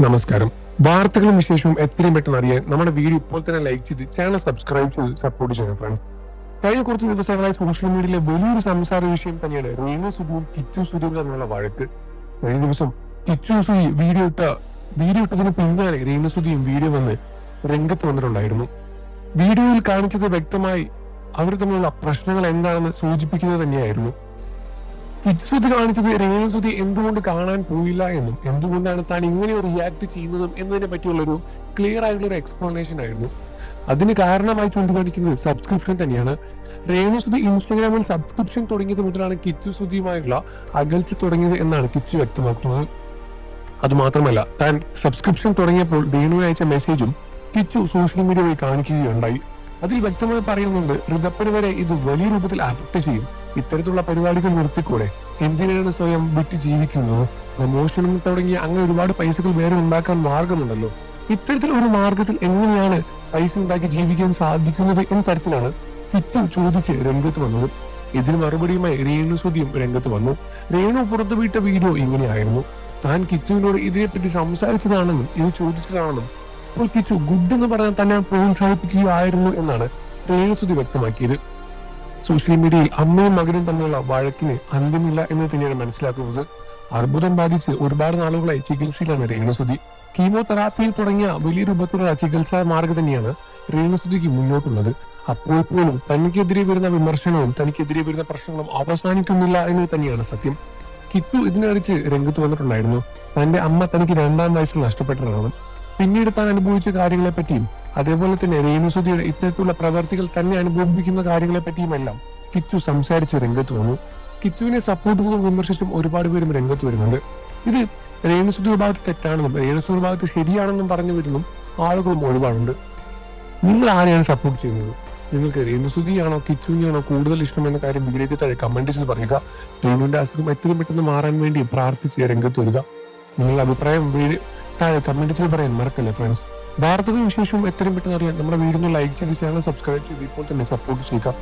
നമസ്കാരം. വാർത്തകളും വിശേഷവും എത്രയും പെട്ടെന്ന് അറിയാൻ നമ്മുടെ വീഡിയോ ഇപ്പോൾ തന്നെ ലൈക്ക് ചെയ്ത് ചാനൽ സബ്സ്ക്രൈബ് ചെയ്ത് സപ്പോർട്ട് ചെയ്യണം ഫ്രണ്ട്സ്. കഴിഞ്ഞ കുറച്ച് ദിവസങ്ങളായി സോഷ്യൽ മീഡിയയിലെ വലിയൊരു സംസാര വിഷയം തന്നെയാണ് രേണു സുധിയും കിച്ചു സുധിയും തമ്മിലുള്ള വഴക്ക്. കഴിഞ്ഞ ദിവസം കിച്ചു സുധി വീഡിയോ ഇട്ടതിന് പിന്നാലെ രേണു സുധിയും വീഡിയോ വന്ന് രംഗത്ത് വന്നിട്ടുണ്ടായിരുന്നു. വീഡിയോയിൽ കാണിച്ചത് വ്യക്തമായി അവർ തമ്മിലുള്ള പ്രശ്നങ്ങൾ എന്താണെന്ന് സൂചിപ്പിക്കുന്നത് തന്നെയായിരുന്നു. കിച്ചുസുധി കാണിച്ചത് രേണുസുധി എന്തുകൊണ്ട് കാണാൻ പോയില്ല എന്നും എന്തുകൊണ്ടാണ് താൻ ഇങ്ങനെ റിയാക്ട് ചെയ്യുന്നതും എന്നതിനെ പറ്റിയുള്ളൊരു ക്ലിയർ ആയിട്ടുള്ള ഒരു എക്സ്പ്ലനേഷൻ ആയിരുന്നു. അതിന് കാരണമായി ചൂണ്ടിക്കാണിക്കുന്നത് സബ്സ്ക്രിപ്ഷൻ തന്നെയാണ്. രേണുസുധി ഇൻസ്റ്റാഗ്രാമിൽ സബ്സ്ക്രിപ്ഷൻ തുടങ്ങിയത് മുതലാണ് കിച്ചുസുധിയുമായുള്ള അകൽച്ച തുടങ്ങിയത് എന്നാണ് കിച്ചു വ്യക്തമാക്കുന്നത്. അതുമാത്രമല്ല, താൻ സബ്സ്ക്രിപ്ഷൻ തുടങ്ങിയപ്പോൾ രേണു അയച്ച മെസ്സേജും കിച്ചു സോഷ്യൽ മീഡിയ വഴി കാണിക്കുകയുണ്ടായി. അതിൽ വ്യക്തമായി പറയുന്നുണ്ട്, ഋതപ്പന് വരെ ഇത് വലിയ രൂപത്തിൽ അഫക്ട് ചെയ്യും. ഇത്തരത്തിലുള്ള പരിപാടികൾ നിർത്തിക്കൂടെ? എന്തിനാണ് സ്വയം വിറ്റ് ജീവിക്കുന്നത്? പ്രമോഷനും തുടങ്ങിയ അങ്ങനെ ഒരുപാട് പൈസകൾ വേറെ ഉണ്ടാക്കാൻ മാർഗമുണ്ടല്ലോ. ഇത്തരത്തിൽ ഒരു മാർഗത്തിൽ എങ്ങനെയാണ് പൈസ ഉണ്ടാക്കി ജീവിക്കാൻ സാധിക്കുന്നത് എന്ന തരത്തിലാണ് കിച്ചു ചോദിച്ച് രംഗത്ത് വന്നത്. ഇതിന് മറുപടിയുമായി രേണു സുധിയും രംഗത്ത് വന്നു. രേണു പുറത്തുവിട്ട വീഡിയോ ഇങ്ങനെയായിരുന്നു. താൻ കിച്ചുവിനോട് ഇതിനെപ്പറ്റി സംസാരിച്ചതാണെന്നും ഇത് ചോദിച്ചതാണെന്നും അപ്പോൾ കിച്ചു ഗുഡ് എന്ന് പറഞ്ഞാൽ തന്നെ പ്രോത്സാഹിപ്പിക്കുകയായിരുന്നു എന്നാണ് രേണുസുധി വ്യക്തമാക്കിയത്. സോഷ്യൽ മീഡിയയിൽ അമ്മയും മകനും തമ്മിലുള്ള വഴക്കിന് അന്ത്യമില്ല എന്ന് തന്നെയാണ് മനസ്സിലാക്കുന്നത്. അർബുദം ബാധിച്ച് ഒരുപാട് നാളുകളായി ചികിത്സയിലാണ് രേണുസുധി. കീമോതെറാപ്പിയിൽ തുടങ്ങിയ വലിയ രൂപത്തിലുള്ള ചികിത്സാ മാർഗം തന്നെയാണ് രേണുസുധിക്ക് മുന്നോട്ടുള്ളത്. അപ്പോൾ പോലും തനിക്കെതിരെ വരുന്ന വിമർശനവും തനിക്കെതിരെ വരുന്ന പ്രശ്നങ്ങളും അവസാനിക്കുന്നില്ല എന്ന് തന്നെയാണ് സത്യം. കിച്ചു ഇതിനടിച്ച് രംഗത്ത് വന്നിട്ടുണ്ടായിരുന്നു. തന്റെ അമ്മ തനിക്ക് 2-ാം വയസ്സിൽ നഷ്ടപ്പെട്ടതാണ്. പിന്നീട് താൻ അനുഭവിച്ച കാര്യങ്ങളെ പറ്റിയും അതേപോലെ തന്നെ രേണുസുധിയുടെ ഇത്തരത്തിലുള്ള പ്രവർത്തികൾ തന്നെ അനുഭവിപ്പിക്കുന്ന കാര്യങ്ങളെ പറ്റിയുമെല്ലാം കിച്ചു സംസാരിച്ച് രംഗത്ത് വന്നു. കിച്ചുവിനെ സപ്പോർട്ട് ചെയ്തും വിമർശിച്ചും ഒരുപാട് പേരും രംഗത്ത് വരുന്നുണ്ട്. ഇത് രേണുസുധിയുടെ ഭാഗത്ത് തെറ്റാണെന്നും രേണുസുധിയുടെ ഭാഗത്ത് ശരിയാണെന്നും പറഞ്ഞു വരുന്നും ആളുകളും ഒരുപാടുണ്ട്. നിങ്ങൾ ആരെയാണ് സപ്പോർട്ട് ചെയ്യുന്നത്? നിങ്ങൾക്ക് രേണുസുധിയാണോ കിച്ചുവിനെയാണോ കൂടുതൽ ഇഷ്ടം എന്ന കാര്യം വീഡിയോയ്ക്ക് താഴെ കമന്റ് ചെയ്ത് പറയുക. രേണുവിന്റെ അസുഖം എത്രയും പെട്ടെന്ന് മാറാൻ വേണ്ടി പ്രാർത്ഥിച്ച് രംഗത്ത് വരിക. നിങ്ങളുടെ അഭിപ്രായം താഴെ കമന്റ് ചെയ്ത് പറയാൻ മറക്കല്ലേ ഫ്രണ്ട്സ്. വാർത്തകളും വിശേഷവും എത്രയും പെട്ടെന്ന് അറിയാൻ നമ്മുടെ വീഡിയോ ലൈക്ക് ചെയ്ത് ചാനൽ സബ്സ്ക്രൈബ് ചെയ്ത് ഇപ്പോൾ തന്നെ സപ്പോർട്ട് ചെയ്യുക.